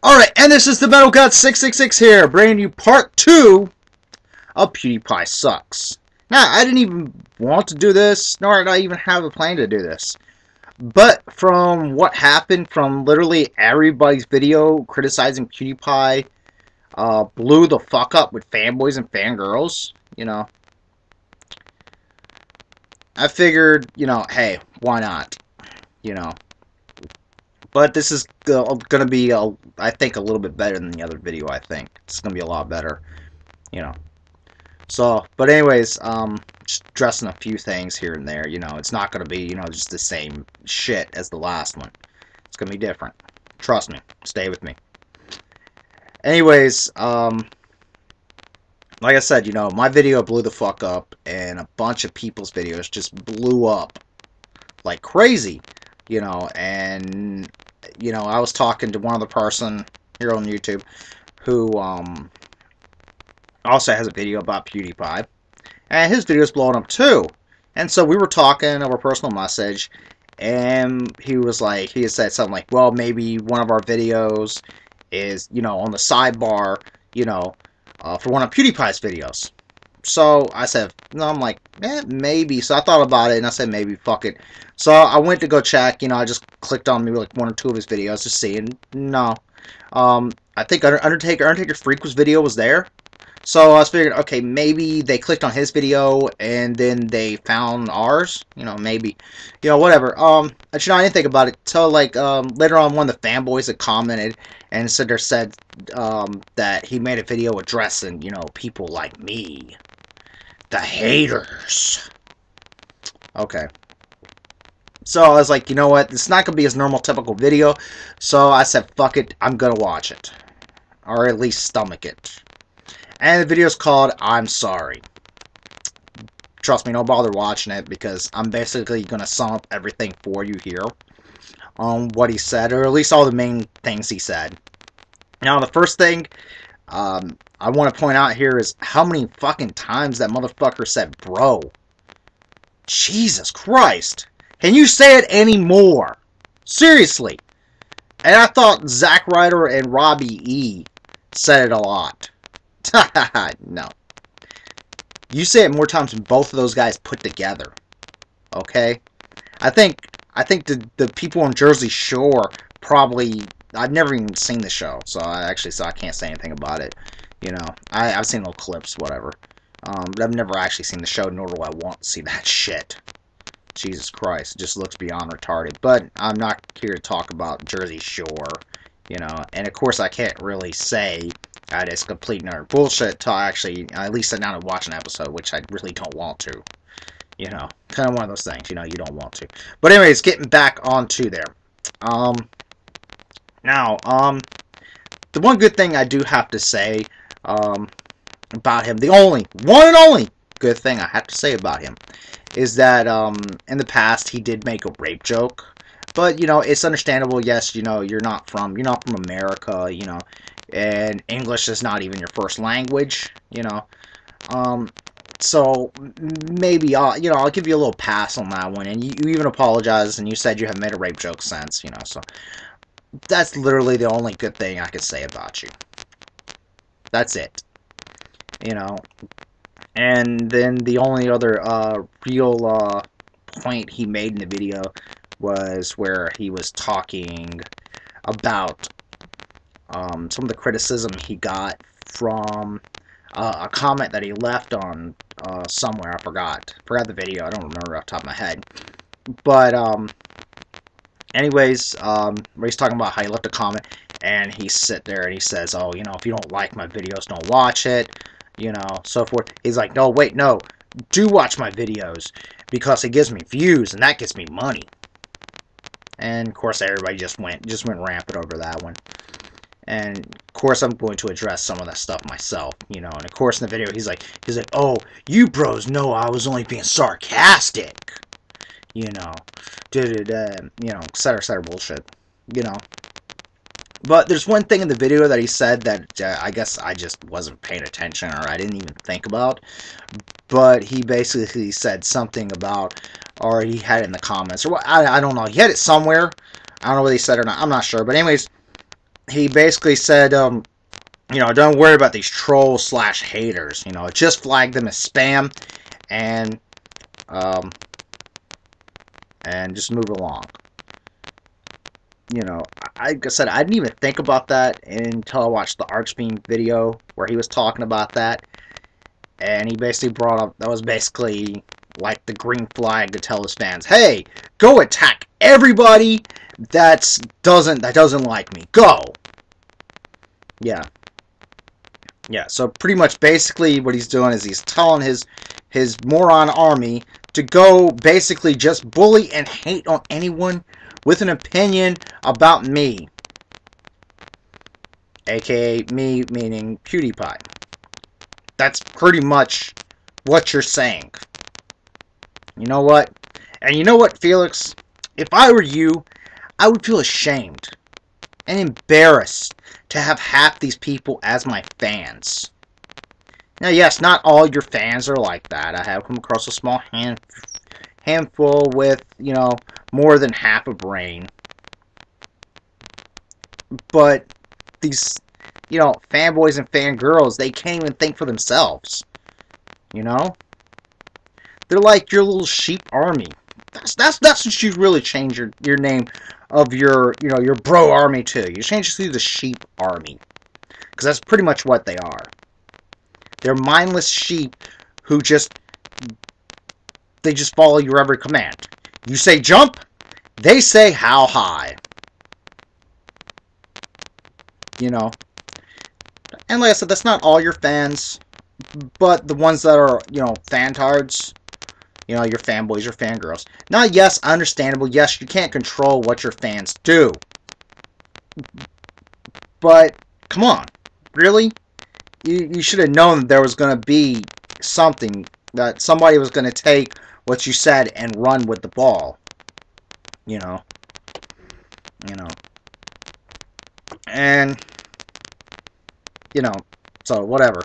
Alright, and this is the Metal God 666 here, bringing you part 2 of PewDiePie Sucks. Now, I didn't even want to do this, nor did I even have a plan to do this. But from what happened from literally everybody's video criticizing PewDiePie, blew the fuck up with fanboys and fangirls, I figured, hey, why not, But this is going to be, I think, a little bit better than the other video, I think. It's going to be a lot better, So, but anyways, just addressing a few things here and there, It's not going to be, just the same shit as the last one. It's going to be different. Trust me. Stay with me. Anyways, like I said, my video blew the fuck up, and a bunch of people's videos just blew up like crazy. And, I was talking to one other person here on YouTube who, also has a video about PewDiePie, and his video's blowing up too. And so we were talking over personal message, and he had said something like, well, maybe one of our videos is, on the sidebar, for one of PewDiePie's videos. So I said, no, I'm like, maybe. So I thought about it, and I said, maybe, fuck it. So I went to go check, I just clicked on maybe like one or two of his videos to see, and no. I think Undertaker Freak's video was there. So I was figuring, okay, maybe they clicked on his video, and then they found ours, maybe. Whatever. I didn't think about it till, like, later on one of the fanboys had commented, and said that he made a video addressing, people like me. The haters. Okay. So I was like, you know what? It's not going to be his normal typical video. So I said, fuck it. I'm going to watch it. Or at least stomach it. And the video's called I'm Sorry. Trust me, don't bother watching it, because I'm basically going to sum up everything for you here on what he said, or at least all the main things he said. Now, the first thing I want to point out here is how many fucking times that motherfucker said bro. Jesus Christ. Can you say it anymore? Seriously. And I thought Zack Ryder and Robbie E said it a lot. No. You say it more times than both of those guys put together. Okay? I think the people on Jersey Shore probably... I've never even seen the show, so I can't say anything about it. I've seen little clips, whatever. But I've never actually seen the show, nor do I want to see that shit. Jesus Christ, it just looks beyond retarded. But I'm not here to talk about Jersey Shore, And of course, I can't really say that it's complete and utter bullshit till I actually at least sit down and watch an episode, which I really don't want to. Kind of one of those things, you don't want to. But anyways, getting back onto there. Now, the one good thing I do have to say about him, the one and only good thing I have to say about him, is that in the past he did make a rape joke. But it's understandable. Yes, you're not from America, and English is not even your first language, So maybe I'll give you a little pass on that one. And you even apologized, and you said you have made a rape joke since, So that's literally the only good thing I could say about you. That's it. And then the only other real point he made in the video was where he was talking about some of the criticism he got from a comment that he left on somewhere. I forgot the video. I don't remember off the top of my head. But anyways, where he's talking about how he left a comment, and he sit there and he says, oh, if you don't like my videos, don't watch it, so forth. He's like, no, wait, no, do watch my videos, because it gives me views, and that gets me money. And of course, everybody just went rampant over that one. And of course, I'm going to address some of that stuff myself, and of course, in the video, he's like, oh, you bros know I was only being sarcastic, etc. bullshit, But there's one thing in the video that he said that I guess I just wasn't paying attention, or I didn't even think about. But he basically said something about, or he had it in the comments, or what, I don't know. He had it somewhere. I don't know whether he said it or not. I'm not sure. But anyways, he basically said, don't worry about these trolls slash haters. Just flag them as spam, and um, and just move along. Like I said, I didn't even think about that until I watched the Archbeam video where he was talking about that, and he basically brought up that was basically like the green flag to tell his fans, "Hey, go attack everybody that doesn't like me. Go." Yeah. So pretty much basically what he's doing is he's telling his moron army to go basically just bully and hate on anyone with an opinion about me. AKA me, meaning PewDiePie. That's pretty much what you're saying. You know what? And you know what, Felix? If I were you, I would feel ashamed and embarrassed to have half these people as my fans. Now, yes, not all your fans are like that. I have come across a small handful with, more than half a brain. But these, fanboys and fangirls, they can't even think for themselves. They're like your little sheep army. That's what you really change your name of your bro army to. You change it to the sheep army, because that's pretty much what they are. They're mindless sheep who just follow your every command. You say jump, they say how high. And like I said, that's not all your fans, but the ones that are fantards. Your fanboys or fangirls. Now, yes, understandable. Yes, you can't control what your fans do. But, come on. Really? You should have known that there was going to be something, that somebody was going to take what you said and run with the ball. And, so whatever.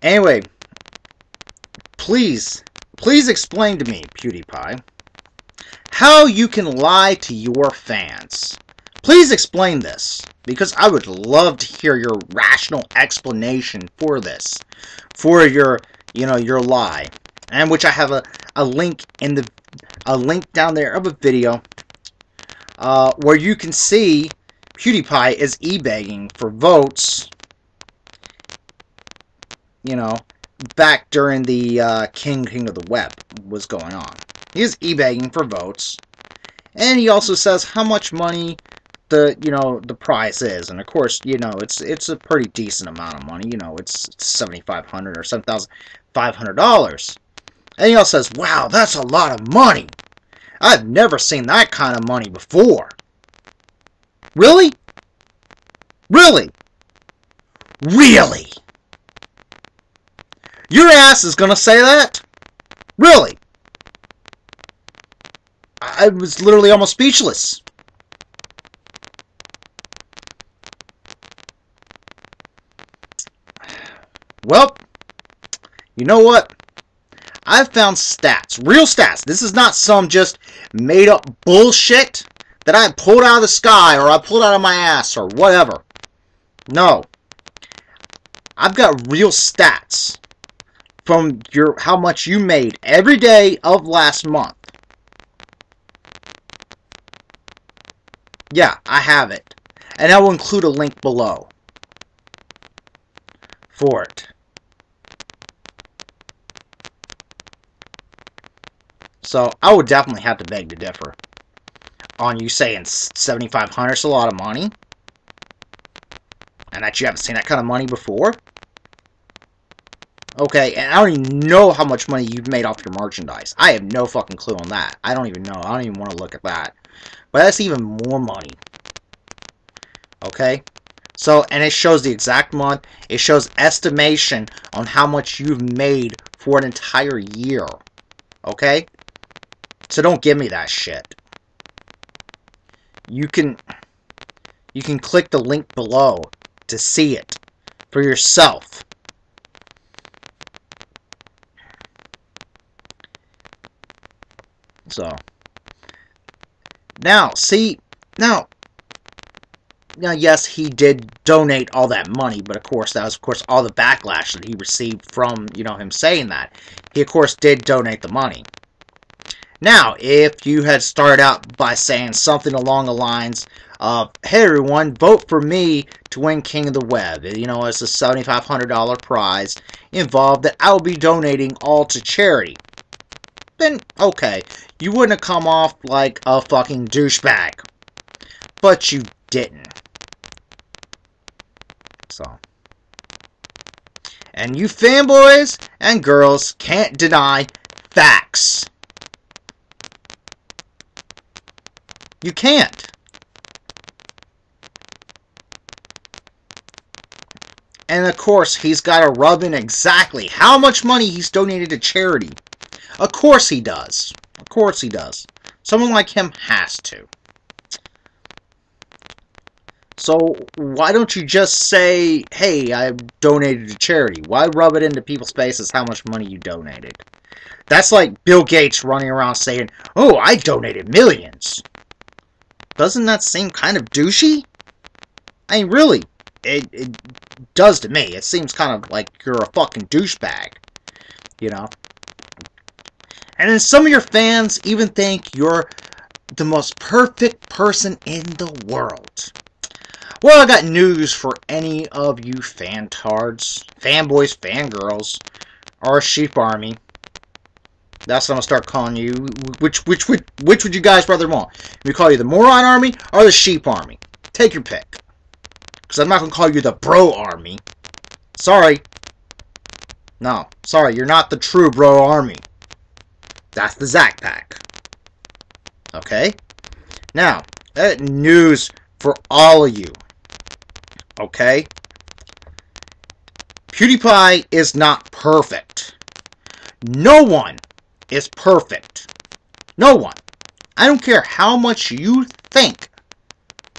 Anyway, Please explain to me, PewDiePie, how you can lie to your fans. Please explain this, because I would love to hear your rational explanation for this, for your lie, and which I have a link down there of a video where you can see PewDiePie is e-begging for votes. Back during the King of the Web was going on. He is e-begging for votes, and he also says how much money the prize is, and of course it's a pretty decent amount of money. It's $7,500 or $7,500, and he also says, "Wow, that's a lot of money. I've never seen that kind of money before." Really? Really? Really? Your ass is gonna say that? Really? I was literally almost speechless. Well, you know what? I've found stats. Real stats. This is not some just made up bullshit that I pulled out of the sky or I pulled out of my ass or whatever. No. I've got real stats from how much you made every day of last month. Yeah, I have it. And I will include a link below for it. So, I would definitely have to beg to differ on you saying $7,500 is a lot of money, and that you haven't seen that kind of money before. Okay, and I don't even know how much money you've made off your merchandise. I have no fucking clue on that. I don't even know. I don't even want to look at that. But that's even more money. Okay? So, and it shows the exact month. It shows estimation on how much you've made for an entire year. Okay? So don't give me that shit. You can click the link below to see it for yourself. So, now, see, now, now, yes, he did donate all that money, but of course, that was, of course, all the backlash that he received from, him saying that. He, of course, did donate the money. Now, if you had started out by saying something along the lines of, hey, everyone, vote for me to win King of the Web. It's a $7,500 prize involved that I will be donating all to charity. Then, okay, you wouldn't have come off like a fucking douchebag. But you didn't. So. And you fanboys and girls can't deny facts. You can't. And of course, he's got to rub in exactly how much money he's donated to charity. Of course he does. Of course he does. Someone like him has to. So why don't you just say, hey, I donated to charity? Why rub it into people's faces how much money you donated? That's like Bill Gates running around saying, oh, I donated millions. Doesn't that seem kind of douchey? I mean, really, it does to me. It seems kind of like you're a fucking douchebag, And then some of your fans even think you're the most perfect person in the world. Well, I got news for any of you fantards, fanboys, fangirls, or sheep army. That's what I'm gonna start calling you. Which would you guys rather want? We call you the moron army or the sheep army? Take your pick. Because I'm not gonna call you the bro army. Sorry. No, sorry, you're not the true bro army. That's the Zack Pack. Okay? Now, that news for all of you. Okay? PewDiePie is not perfect. No one is perfect. No one. I don't care how much you think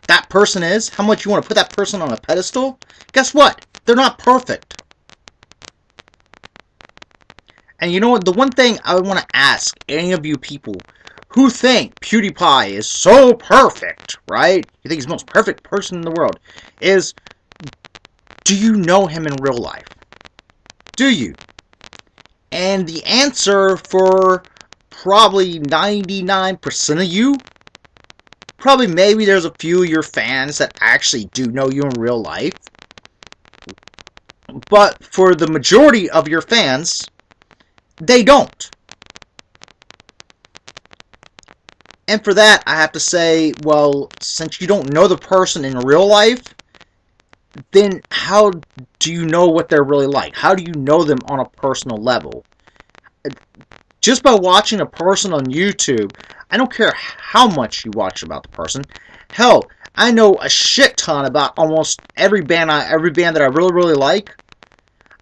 that person is, how much you want to put that person on a pedestal. Guess what? They're not perfect. And you know what? The one thing I want to ask any of you people who think PewDiePie is so perfect, right? You think he's the most perfect person in the world, is, do you know him in real life? Do you? And the answer for probably 99% of you, probably maybe there's a few of your fans that actually do know you in real life. But for the majority of your fans, they don't. And for that, I have to say, well, since you don't know the person in real life, then how do you know what they're really like? How do you know them on a personal level? Just by watching a person on YouTube, I don't care how much you watch about the person. Hell, I know a shit ton about almost every band that I really, really like.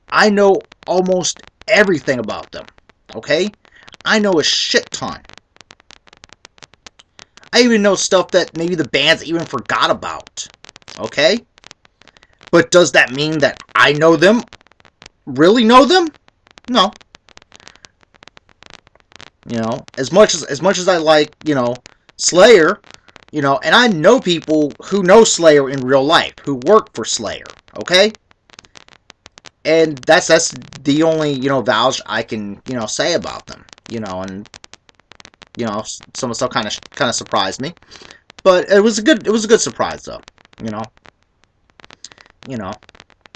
I know almost everything about them. Okay? I know a shit ton. I even know stuff that maybe the bands even forgot about. Okay? But does that mean that I know them? Really know them? No. As much as I like, Slayer, and I know people who know Slayer in real life, who work for Slayer, okay? And that's the only, vouch I can, say about them, and some of the stuff kind of surprised me, but it was a good surprise though,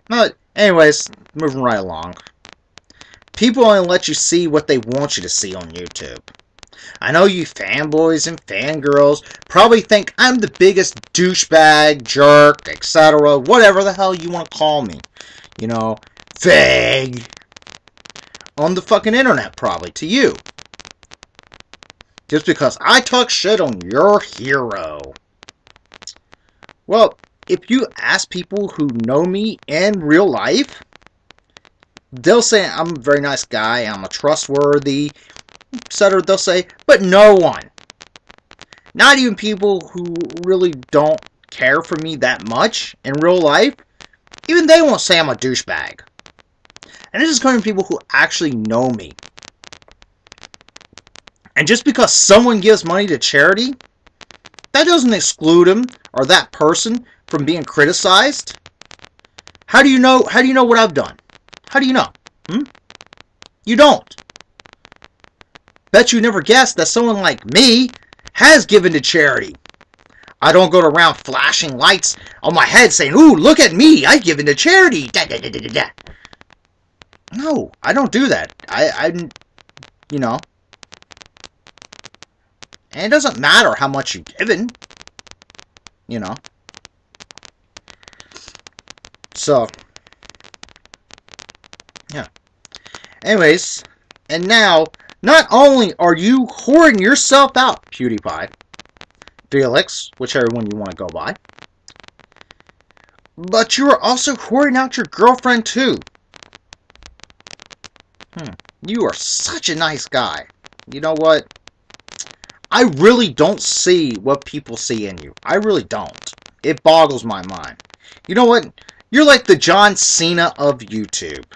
But anyways, moving right along. People only let you see what they want you to see on YouTube. I know you fanboys and fangirls probably think I'm the biggest douchebag, jerk, etc., whatever the hell you want to call me. Fag. On the fucking internet, probably, to you. Just because I talk shit on your hero. Well, if you ask people who know me in real life, they'll say I'm a very nice guy, I'm a trustworthy, etc. They'll say, but no one. Not even people who really don't care for me that much in real life, even they won't say I'm a douchebag. And this is coming from people who actually know me. And just because someone gives money to charity, that doesn't exclude them or that person from being criticized? How do you know what I've done? How do you know? You don't. Bet you never guessed that someone like me has given to charity. I don't go around flashing lights on my head saying, "Ooh, look at me, I've given to charity." Da, da, da, da, da. No, I don't do that. And it doesn't matter how much you've given, So, yeah. Anyways, and now, not only are you whoring yourself out, PewDiePie, Felix, whichever one you want to go by, but you are also whoring out your girlfriend too. You are such a nice guy. You know what? I really don't see what people see in you. I really don't. It boggles my mind. You know what? You're like the John Cena of YouTube.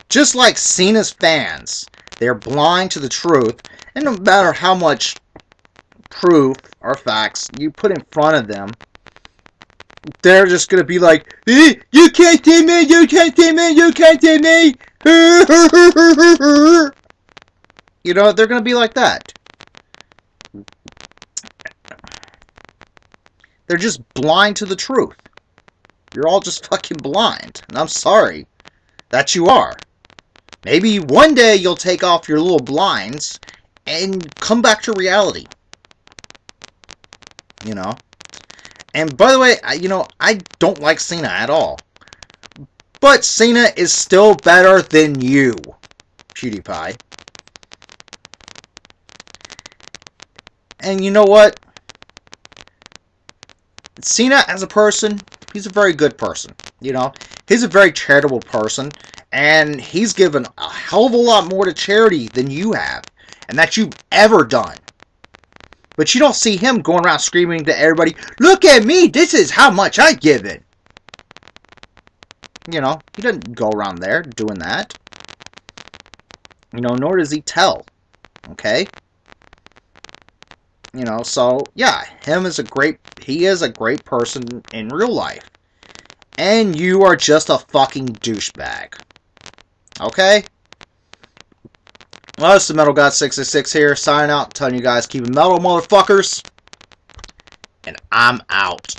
Just like Cena's fans, they're blind to the truth, and no matter how much proof or facts you put in front of them, they're just going to be like, "You can't see me, you can't see me, you can't see me." They're going to be like that. They're just blind to the truth. You're all just fucking blind. And I'm sorry that you are. Maybe one day you'll take off your little blinds and come back to reality. And by the way, I don't like Cena at all. But Cena is still better than you, PewDiePie. And you know what? Cena as a person, he's a very good person. He's a very charitable person. And he's given a hell of a lot more to charity than you have. And that you've ever done. But you don't see him going around screaming to everybody, "Look at me, this is how much I've given." He doesn't go around there doing that. Nor does he tell. Okay? So, yeah, he is a great person in real life. And you are just a fucking douchebag. Okay? Well, it's the Metal God 666 here, signing out, telling you guys keep it metal, motherfuckers. And I'm out.